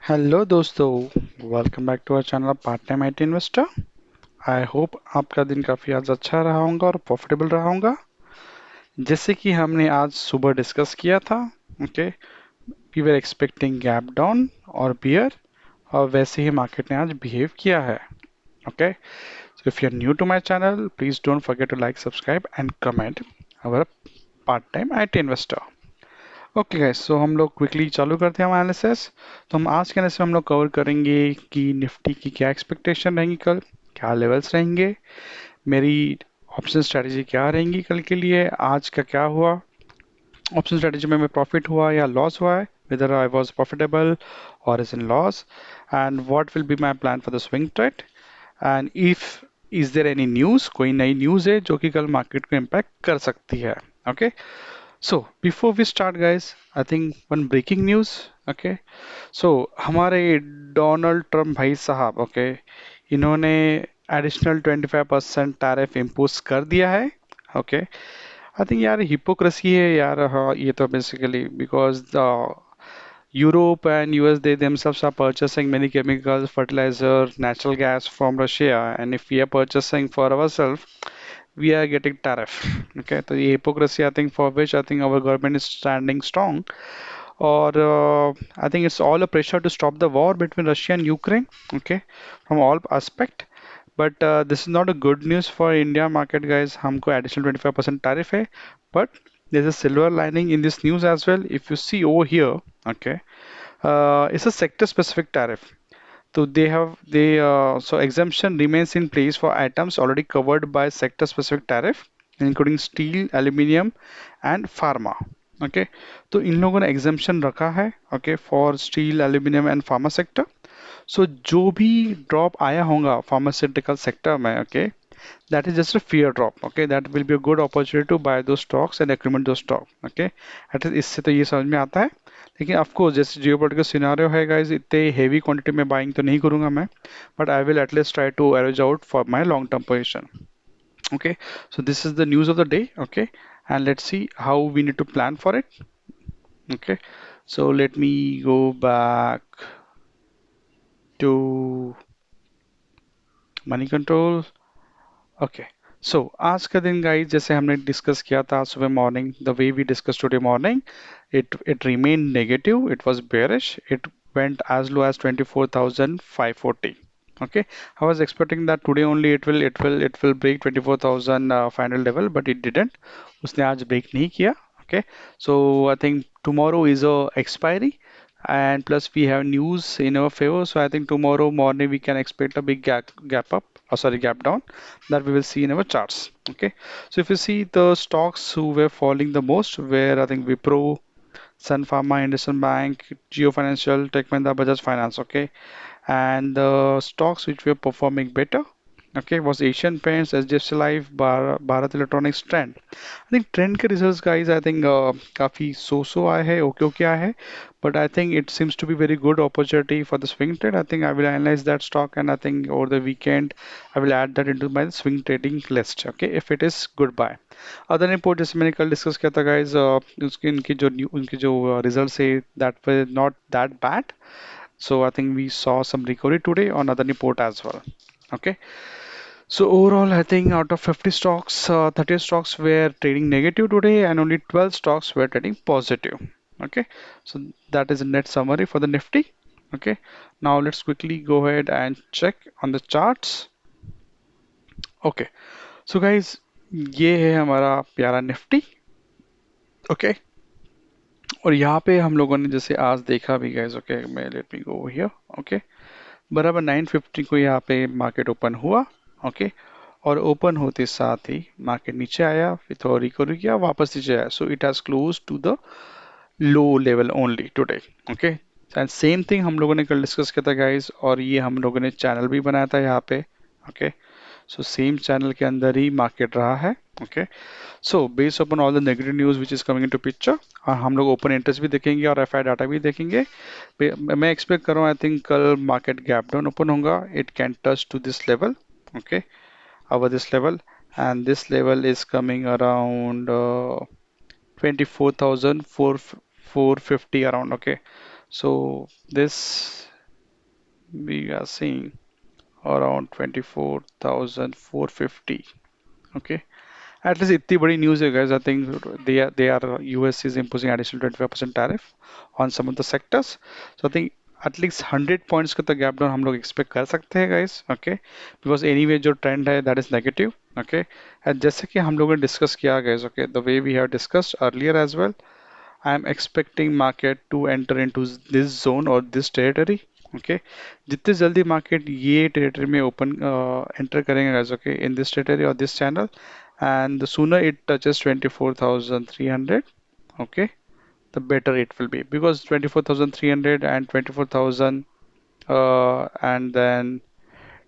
Hello दोस्तों। Welcome back to our channel part time IT investor. I hope आपका दिन काफ़ी आज अच्छा रहा होगा और प्रॉफिटेबल रहा होगा। जैसे कि हमने आज सुबह डिस्कस किया था, okay, we were expecting gap down और बियर, और वैसे ही मार्केट ने आज बिहेव किया है। Okay, so if you are new to my channel please don't forget to like, subscribe and comment our part time IT investor. Okay guys, so हम लोग क्विकली चालू करते हैं हमारा एनालिसिस। तो हम आज के एनालिसिस में हम लोग कवर करेंगे कि निफ्टी की क्या एक्सपेक्टेशन रहेंगी कल, क्या लेवल्स रहेंगे, मेरी ऑप्शन स्ट्रेटजी क्या रहेंगी कल के लिए, आज का क्या हुआ, ऑप्शन स्ट्रेटजी में प्रॉफिट हुआ या लॉस हुआ है, whether I was profitable or is in loss, and what will be my plan for the swing trade, and if is there any news, कोई नई न्यूज़ है जो कि कल मार्केट को इम्पैक्ट कर सकती है। Okay, so before we start guys, I think one breaking news. Okay, so हमारे डोनाल्ड ट्रम्प भाई साहब, ओके, इन्होंने एडिशनल 25% टैरिफ इम्पोज कर दिया है। ओके, आई थिंक यार हिपोक्रेसी है यार। हाँ, ये तो basically because the Europe and US, they themselves are purchasing many chemicals, fertilizer, natural gas from Russia, and if we are purchasing for ourselves, we are getting tariff. Okay, so the hypocrisy, I think, for which I think our government is standing strong. Or I think it's all a pressure to stop the war between Russia and Ukraine. Okay, from all aspect. But this is not a good news for India market, guys. हमको additional 25% tariff है, but there's a silver lining in this news as well. If you see over here, okay, it's a sector specific tariff. So so exemption remains in place for items already covered by sector specific tariff, including steel, aluminium and pharma. Okay, तो इन लोगों ने exemption रखा है, okay, for steel, aluminium and pharma sector. So जो भी drop आया होगा pharmaceutical sector में, okay, that is just a fear drop. Okay, that will be a good opportunity to buy those stocks and accumulate those stock. Okay, at least इससे तो ये समझ में आता है। लेकिन ऑफ कोर्स जैसे जियोपॉलिटिकल सिनेरियो है गाइस, इतने हेवी क्वांटिटी में बाइंग तो नहीं करूंगा मैं, but I will at least try to average out for my long term position. Okay, so this is the news of the day. Okay, and let's see how we need to plan for it. Okay, so let me go back to money control. Okay, so आज का दिन guys जैसे हमने discuss किया था सुबह morning, the way we discuss today morning, it remain negative, it was bearish, it went as low as 24,540. Okay, I was expecting that today only it will break 24,500 level, but it didn't. उसने आज break नहीं किया। Okay, so I think tomorrow is a expiry, and plus we have news in our favor, so I think tomorrow morning we can expect a big gap up, sorry, gap down, that we will see in our charts. Okay, so if you see the stocks who were falling the most, where I think Wipro, Sun Pharma, Industrial Bank, Geo Financial, Tech Mahindra, Bajaj Finance. Okay, and the stocks which were performing better, okay, was Asian Paints, SDFC Life, Bharat Electronics, Trend. I think Trend के results guys, I think काफी so आए हैं, okay आए हैं, but I think it seems to be very good opportunity for the swing trade. I think I will analyze that stock, and I think over the weekend I will add that into my swing trading list. Okay, if it is good buy. Other report जैसे मैंने कल discuss किया था guys, उसकी उनकी जो result है that were not that bad. So I think we saw some recovery today on other report as well. Okay. So overall, I think out of 50 stocks, 30 stocks were trading negative today, and only 12 stocks were trading positive. Okay. So that is a net summary for the Nifty. Okay. Now let's quickly go ahead and check on the charts. Okay. So guys, ये है हमारा प्यारा Nifty. Okay, और यहाँ पे हम लोगों ने जैसे आज देखा भी गाइस, ओके, मैं let me go here. Okay, बराबर 950 को यहाँ पे मार्केट ओपन हुआ। ओके, और ओपन होते साथ ही मार्केट नीचे आया, फिर थोड़ा रिकवरी किया, वापस नीचे आया, so it has close to the low level only today. Okay, and same thing हम लोगों ने कल डिस्कस किया था गाइस, और ये हम लोगों ने चैनल भी बनाया था यहाँ पे। ओके, सो सेम चैनल के अंदर ही मार्केट रहा है। Okay, so based upon all the negative news which is coming into picture, और हम लोग ओपन इंटरेस्ट भी देखेंगे और एफआई डाटा भी देखेंगे। मैं एक्सपेक्ट कर रहा हूँ, आई थिंक कल मार्केट गैप डाउन ओपन होगा, it can touch to this level. Okay, over this level, and this level is coming around 24,450 around. Okay, so this we are seeing around 24,450. Okay, at least इतनी बड़ी news है guys. I think they are US is imposing additional 25% tariff on some of the sectors. So I think at least 100 points का तो gap down हम लोग expect कर सकते हैं guys. Okay, because anyway जो trend है that is negative. Okay, and जैसे कि हम लोगों ने discuss किया guys. Okay, the way we have discussed earlier as well. I am expecting market to enter into this zone or this territory. Okay, जितने जल्दी market ये territory में open enter करेंगे guys, okay, in this territory or this channel, and the sooner it touches 24,300, okay, the better it will be, because 24,300 and 24,000 and then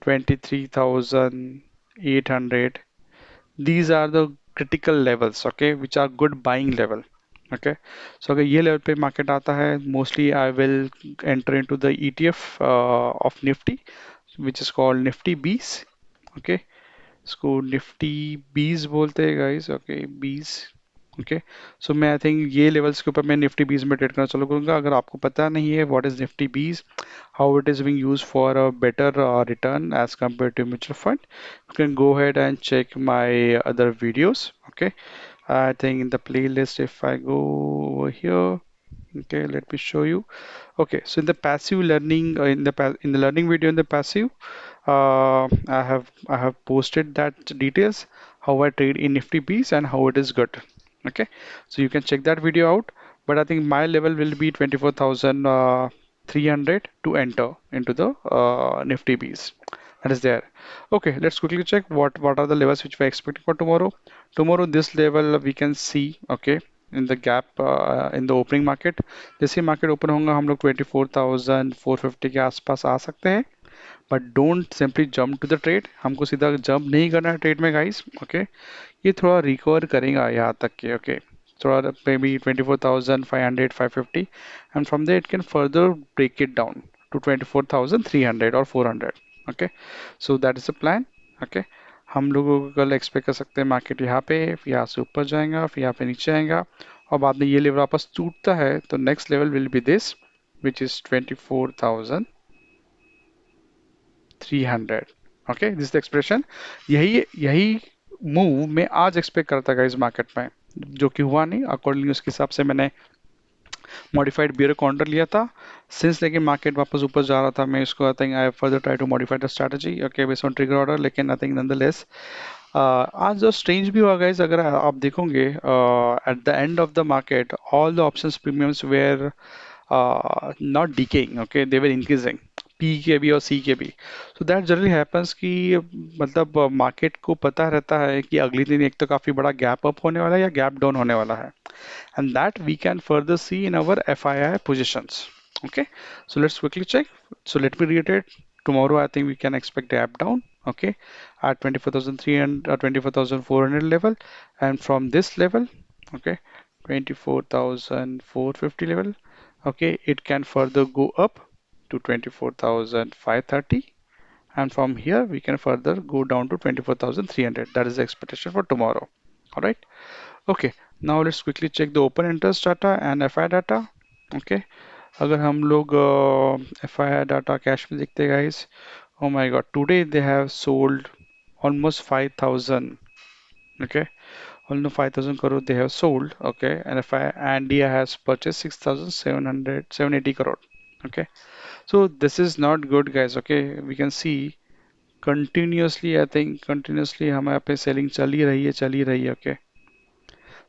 23,800, these are the critical levels, okay, which are good buying level. Okay, so अगर ये level पे market आता है, mostly I will enter into the ETF of Nifty, which is called Nifty Bees. Okay, इसको Nifty बीस बोलते हैं guys. Okay, बीस. ओके, सो मैं आई थिंक ये लेवल्स के ऊपर मैं निफ्टी बीस में ट्रेड करना चालू करूंगा. अगर आपको पता नहीं है व्हाट इज निफ्टी बीस, how it is being used for a better return as compare to mutual fund, you can go ahead and check my other videos. Okay, I think in the playlist, if I go over here, okay, let me show you. Okay, so in the passive learning, in the learning video in the passive, I have posted that details how I trade in Nifty Bees and how it is good. Okay, so you can check that video out. But I think my level will be 24,300 to enter into the Nifty Bees. That is there. Okay, let's quickly check what are the levels which we're expecting for tomorrow. Tomorrow, this level we can see. Okay, in the gap in the opening market. जैसे market open होगा हम लोग 24,450 के आसपास आ सकते हैं. But don't simply jump to the trade. हमको सीधा जंप नहीं करना है ट्रेड में गाइस. ओके, ये थोड़ा रिकवर करेगा यहाँ तक के. ओके, थोड़ा may be 24,500 550, and from there it can further break it down to 24,300 और 400. Okay, so that is a plan. Okay, हम लोगों को कल एक्सपेक्ट कर सकते हैं मार्केट यहाँ पे, फिर यहाँ से ऊपर जाएगा, फिर यहाँ पे नीचे आएगा, और बाद में ये लेवल वापस टूटता है तो next level will be this, which is 24,300. Okay, this the expression. यही यही मूव मैं आज एक्सपेक्ट करता था इस मार्केट में, जो कि हुआ नहीं. अकॉर्डिंगली उसके हिसाब से मैंने मॉडिफाइड बियर काउंटर लिया था. सिंस लेकिन मार्केट वापस ऊपर जा रहा था, मैं इसको I think I further try to modify the strategy. Okay, based on trigger order. लेकिन आई थिंक नॉनदलेस आज जो स्ट्रेंज भी हुआ गाइस, अगर आप देखोगे at the end of the market all the options premiums were not decaying. Okay, they were increasing, P के भी और सी के भी. सो दैट जनरली हैपन्स कि मतलब मार्केट को पता रहता है कि अगली दिन एक तो काफ़ी बड़ा गैप अप होने वाला है या गैप डाउन होने वाला है, and that we can further see in our FII positions. Okay, so let's quickly check. So let me reiterate. Tomorrow, I think we can expect gap down. Okay, at 24,300 or 24,400 level, and from this level, okay, 24,450 level. Okay, it can further go up to 24,530, and from here we can further go down to 24,300. That is the expectation for tomorrow. All right. Okay, now let's quickly check the open interest data and FI data. Okay, अगर हम लोग FI data cash में देखते हैं guys, oh my god, today they have sold almost 5,000. Okay, almost 5,000 crore they have sold. Okay, and FI and India has purchased 6,780 crore. Okay, so this is not good guys. Okay, we can see continuously, I think continuously हमारे पे selling चल ही रही है. Okay,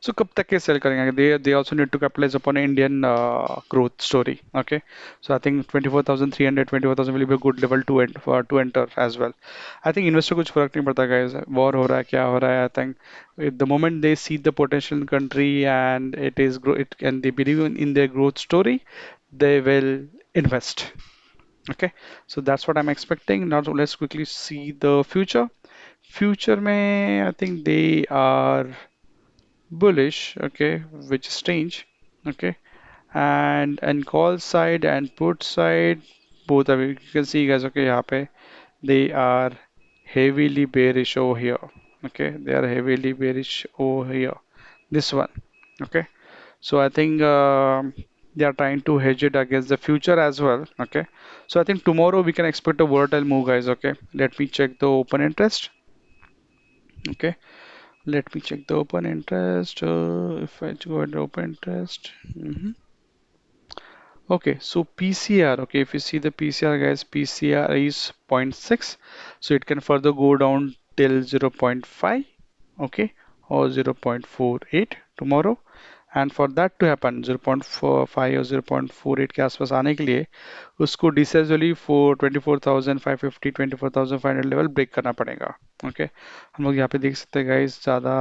so कब तक के cell करेंगे? They also need to capitalize upon Indian growth story. Okay, so I think 24,300 24,000 will be a good level to enter as well. I think investor कुछ फर्क नहीं पड़ता guys. War हो रहा है, क्या हो रहा है, I think the moment they see the potential in country and and they believe in their growth story, they will invest. Okay, so that's what I'm expecting. Now let's quickly see the future. Future में I think they are bullish. Okay, which is strange. Okay, and call side and put side, both are, you can see guys. Okay, यहाँ पे they are heavily bearish over here. Okay, they are heavily bearish over here, this one. Okay, so I think they are trying to hedge it against the future as well. Okay, so I think tomorrow we can expect a volatile move, guys. Okay, let me check the open interest. Okay, let me check the open interest. If I go at the open interest. Okay, so PCR, okay, if you see the PCR, guys, PCR is zero point 0.6, so it can further go down till 0.5, okay, or 0.48 tomorrow. And for that to happen, 0.45 or 0.48 के आसपास आने के लिए उसको डिसेजली for 24,550 24,500 level break करना पड़ेगा. Okay, हम लोग यहाँ पे देख सकते हैं गाइस, ज़्यादा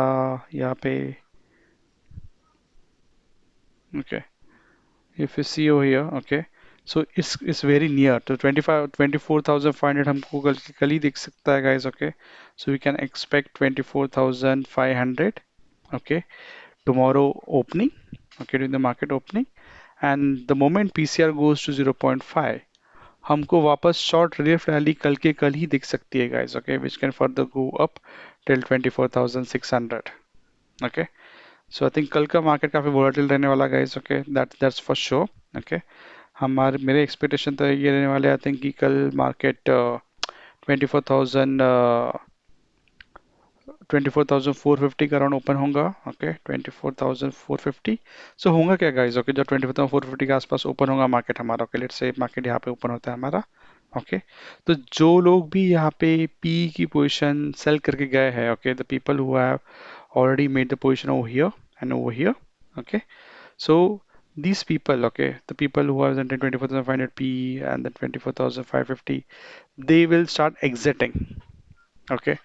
यहाँ पे. Okay, if you see over here, okay, so it's very near to 25 24,500 हमको कल ही दिख सकता है guys. Okay, so we can expect 24,500, okay, tomorrow opening, okay, during the market opening. And the moment PCR goes to 0.5, हमको वापस short relief rally कल के कल ही दिख सकती है guys. Okay, which can further go up till 24,600. Okay, so I think कल का मार्केट काफी वोलेटिल रहने वाला guys. Okay, that's for sure. Okay, हमारे मेरे एक्सपेक्टेशन तो ये रहने वाले, आई थिंक कि कल मार्केट 24,000 24,450 का अराउंड ओपन होगा. ओके, 24,450. सो होगा क्या गाइस? ओके, जब 24,450 के आसपास ओपन होगा मार्केट हमारा, ओके, लेट्स से मार्केट यहाँ पे ओपन होता है हमारा. ओके, तो जो लोग भी यहाँ पे पी की पोजीशन सेल करके गए हैं, okay, the people who have already made the position over here and over here. Okay, so these people, okay, the people who have entered 24,500 P and then 24,550, they will start exiting. Okay,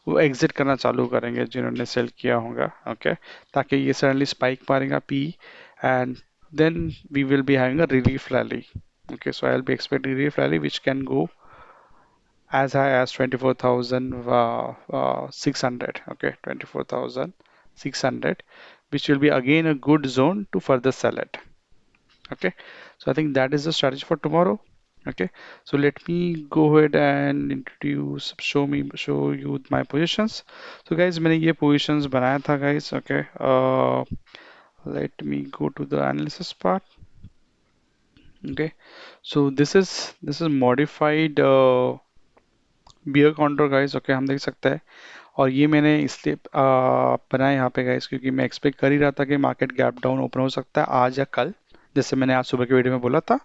वो exit करना चालू करेंगे जिन्होंने cell किया होगा. Okay, ताकि ये suddenly spike मारेगा P, and then we will be having a relief rally. Okay, so I'll be expecting relief rally which can go as high as 24,600. Okay, 24,600, which will be again a good zone to further sell it. Okay, so I think that is the strategy for tomorrow. Okay, so let me go ahead and introduce, show you my positions. So guys, मैंने ये positions बनाया था guys. Okay, let me go to the analysis part. Okay, so this is modified bear counter guys. Okay, हम देख सकते हैं, और ये मैंने इसलिए बनाया यहाँ पे गाइस क्योंकि मैं एक्सपेक्ट कर ही रहा था कि मार्केट गैप डाउन ओपन हो सकता है आज या कल, जैसे मैंने आज सुबह के वीडियो में बोला था.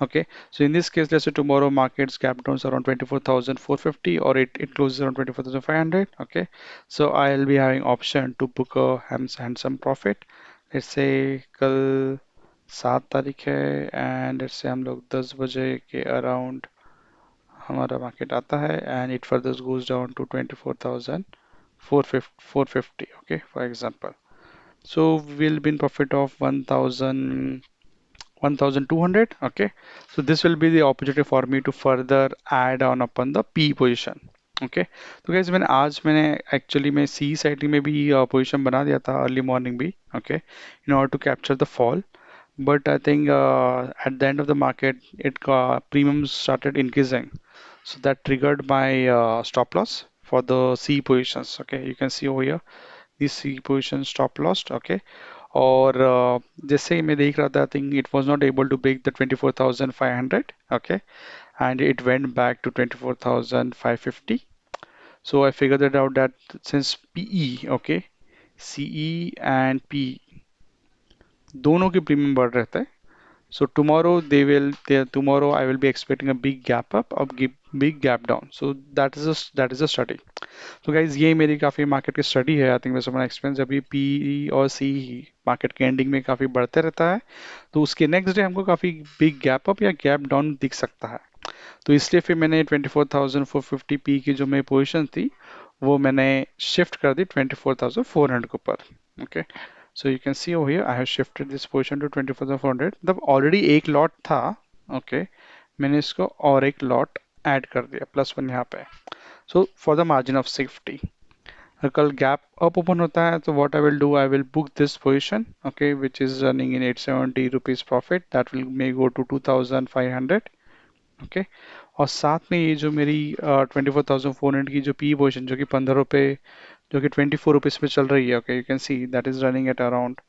Okay, so in this case जैसे tomorrow markets gap down around 24,450 और it closes around 24,500. Okay, so I will be having option to book a handsome profit. Let's say कल 7 तारीख है, एंड लेट्स से हम लोग 10 बजे के अराउंड हमारा मार्केट आता है, and it further goes down to 24,450. Okay, for example, so we'll be in profit of 1,200. Okay, so this will be the opportunity for me to further add on upon the P position. Okay, तो guys मैंने actually में C side में भी position बना दिया था early morning भी. Okay, in order to capture the fall, but I think at the end of the market, premium started increasing, so that triggered my stop loss for the C positions. Okay, you can see over here this C position stop loss. Okay, और जैसे ही मैं देख रहा था, I think it was not able to break the 24,500. Okay, and it went back to 24,550. So I figured it out that since PE, okay, CE and P दोनों के premium बढ़ रहे थे. So tomorrow I will be expecting a big gap up, a big gap down. So that is a study. तो guys ये मेरी काफ़ी market की स्टडी है. आई थिंक वैसे मेरा एक्सपीरियंस अभी पी और सी मार्केट के एंडिंग में काफ़ी बढ़ते रहता है, तो उसके नेक्स्ट डे हमको काफ़ी बिग गैप अप या गैप डाउन दिख सकता है. तो इसलिए फिर मैंने 24,450 पी की जो मेरी पोजीशन थी वो मैंने शिफ्ट कर दी 24,400 के ऊपर. Okay, so you can see over here I have shifted this position to 24,400. मतलब ऑलरेडी एक लॉट था. ओके, मैंने इसको और एक लॉट ऐड कर दिया +1 यहाँ पे. So for the margin of safety, कल गैप अप ओपन होता है तो what I will do, I will book this position. Okay, which is running in 870 rupees profit, that will may go to 2,500. Okay, और साथ में ये जो मेरी 24,400 की जो पी पोजीशन जो कि 15 रुपये, जो कि 24 रुपीज़ पे चल रही है. Okay, you can see that is running at around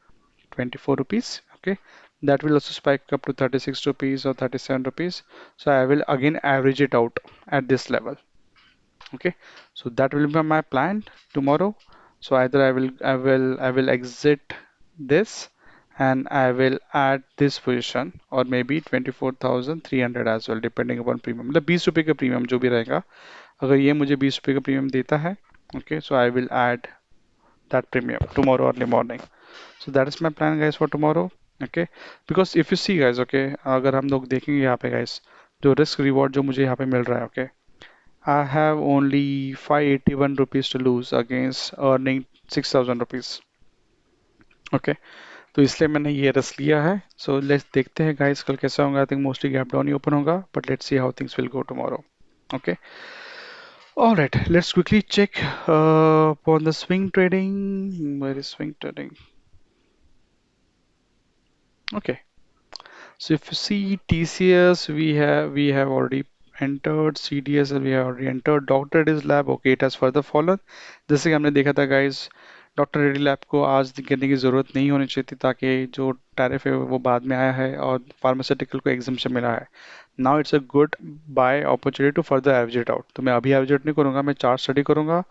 24 rupees. Okay, That will also spike up to 36 rupees or 37 rupees. So I will again average it out at this level. Okay, so that will be my plan tomorrow. So either I will exit this and I will add this position or maybe 24,300 as well depending upon premium मतलब 20 रुपए का premium जो भी रहेगा अगर ये मुझे 20 रुपए का प्रीमियम देता है okay so I will add that premium tomorrow early morning. So that is my plan guys for tomorrow. Okay, because if you see guys okay अगर हम लोग देखेंगे यहाँ पे guys जो रिस्क रिवॉर्ड जो मुझे यहाँ पे मिल रहा है okay I have only 581 rupees to lose against earning 6,000 rupees. Okay तो इसलिए मैंने ये रिस्क लिया है सो लेट्स देखते हैं गाइस कल कैसा होगा I think mostly gap down ही ओपन होगा but let's see how things will go tomorrow okay alright let's quickly check on the swing trading where is swing trading okay so if you see TCS, we have already entered CDS, we have already entered Dr. Reddy's lab. Okay, it has further fallen. जैसे कि हमने देखा था guys, doctor Reddy lab को आज गिरने की ज़रूरत नहीं होनी चाहिए थी ताकि जो टैरिफ है वो बाद में आया है और फार्मास्यूटिकल को एग्जामेशन मिला है now it's a good buy opportunity to further average it out तो मैं अभी एवरेज आउट नहीं करूंगा मैं चार्ट स्टडी करूंगा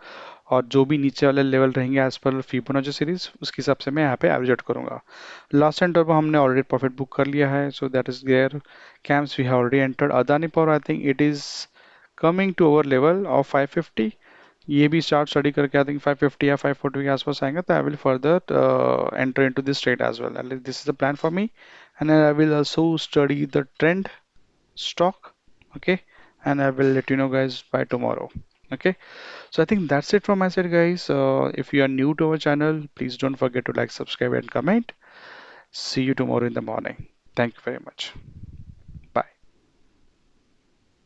और जो भी नीचे वाले लेवल रहेंगे एज पर फिबोनाची सीरीज उसके हिसाब से मैं यहाँ पे एवरेज आउट करूंगा लास्ट एंड टर्बो हमने ऑलरेडी प्रॉफिट बुक कर लिया है so that is there CAMS we have already entered Adani power I think it is coming to our level of 550 ये भी चार्ट स्टडी करके आई थिंक 550 या 540 के आसपास आएंगे तो I will further enter into this trade as well this is the plan for me and I will also study the trend stock okay and I will let you know guys by tomorrow okay so I think that's it from my side guys if you are new to our channel please don't forget to like subscribe and comment see you tomorrow in the morning thank you very much